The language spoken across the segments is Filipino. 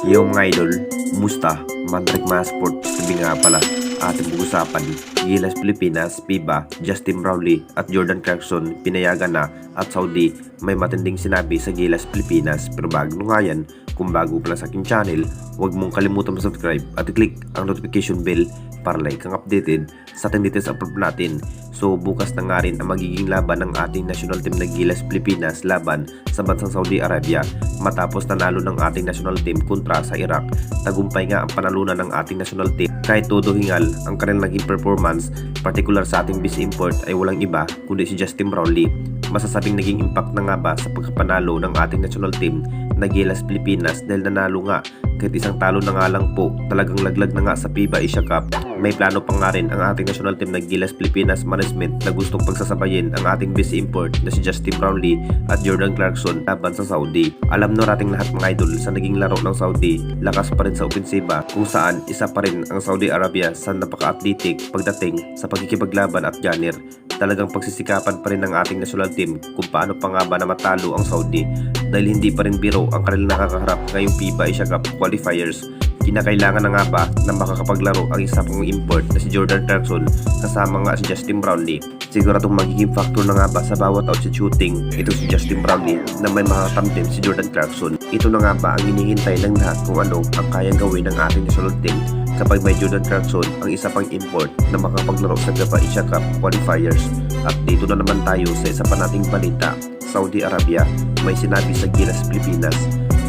Yo mga idol, kumusta? Mantrek mga sport, sabi nga pala, ating pag-usapan, Gilas Pilipinas, FIBA, Justin Brownlee at Jordan Clarkson pinayagan na at Saudi may matinding sinabi sa Gilas Pilipinas. Pero bago nga yan, kung bago pala sa aking channel, huwag mong kalimutan mag-subscribe at i-click ang notification bell para like kang updated sa ating details upload natin. So bukas na nga rin ang magiging laban ng ating national team na Gilas Pilipinas laban sa bansang Saudi Arabia matapos nanalo ng ating national team kontra sa Iraq. Tagumpay nga ang panalunan ng ating national team kahit todo hingal ang kanilang naging performance, particular sa ating base import ay walang iba kundi si Justin Brownlee. Masasabing naging impact na nga ba sa pagkapanalo ng ating national team na Gilas Pilipinas dahil nanalo nga kahit isang talo na nga lang po, talagang laglag na nga sa FIBA Asia Cup. May plano pa nga rin ang ating national team na Gilas Pilipinas management na gustong pagsasabayin ang ating base import na si Justin Brownlee at Jordan Clarkson laban sa Saudi. Alam na nating lahat mga idol sa naging laro ng Saudi, lakas pa rin sa opensiba kung saan isa pa rin ang Saudi Arabia sa napaka-athletic pagdating sa pagkikipaglaban at genre. Talagang pagsisikapan pa rin ng ating national team kung paano pa nga ba na matalo ang Saudi dahil hindi pa rin biro ang kanilang nakakaharap ngayong FIBA Asia Cup qualifiers. Kinakailangan na nga ba na makakapaglaro ang isa pang import na si Jordan Clarkson kasama nga si Justin Brownlee. Siguradong magiging factor na nga ba sa bawat outset shooting ito si Justin Brownlee na may makakatamdim si Jordan Clarkson. Ito na nga ba ang hinihintay ng lahat kung ano ang kayang gawin ng ating national team kapag may Jordan Clarkson ang isa pang import na makapaglaro sa FIBA Asia Cup qualifiers. At dito na naman tayo sa isa pa nating balita. Saudi Arabia may sinabi sa Gilas Pilipinas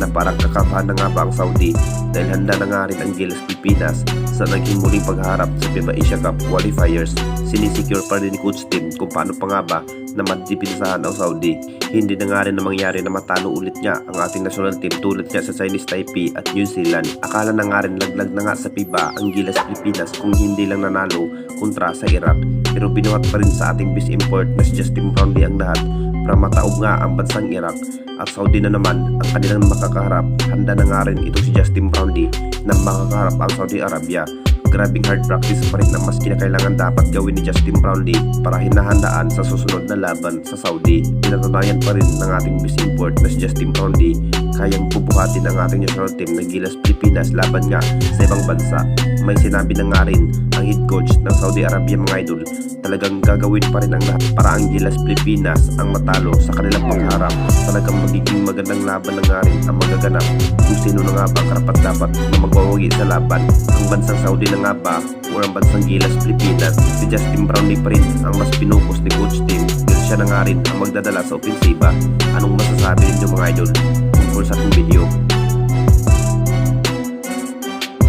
na parang kakabahan na nga ba ang Saudi dahil handa na nga rin ang Gilas Pilipinas sa naging muling pagharap sa FIBA Asia Cup qualifiers. Sinisecure pa rin ni Coach Team kung paano pa nga ba na madipinsahan ang Saudi. Hindi na nga rin na mangyari na matalo ulit niya ang ating national team tulad niya sa Chinese Taipei at New Zealand. Akala na nga rin laglag na nga sa FIBA ang Gilas Pilipinas kung hindi lang nanalo kontra sa Iraq. Pero binuhat pa rin sa ating base import na si Justin Brownlee ang lahat para mataob nga ang bansang Iraq at Saudi na naman ang kanilang makakaharap. Handa na nga rin ito si Justin Brownlee na makakaharap ang Saudi Arabia. Grabing hard practice pa rin ang mas kinakailangan dapat gawin ni Justin Brownlee para hinahandaan sa susunod na laban sa Saudi. Pinatunayan pa rin ng ating base import na si Justin Brownlee kayang bubuhatin ang ating national team na Gilas Pilipinas laban nga sa ibang bansa. May sinabi na nga rin ang head coach ng Saudi Arabia mga idol, talagang gagawin pa rin ang lahat para ang Gilas Pilipinas ang matalo sa kanilang pagharap. Talagang magiging magandang laban na nga rin ang magaganap kung sino na nga ba karapat-dapat na magwawagi sa laban. Ang bansang Saudi na nga ba o ang bansang Gilas Pilipinas? Si Justin Brownlee pa rin ang mas pinukos ni Coach Team dahil siya na nga rin ang magdadala sa opensiba. Anong masasabi ninyo mga idol tungkol sa ating video?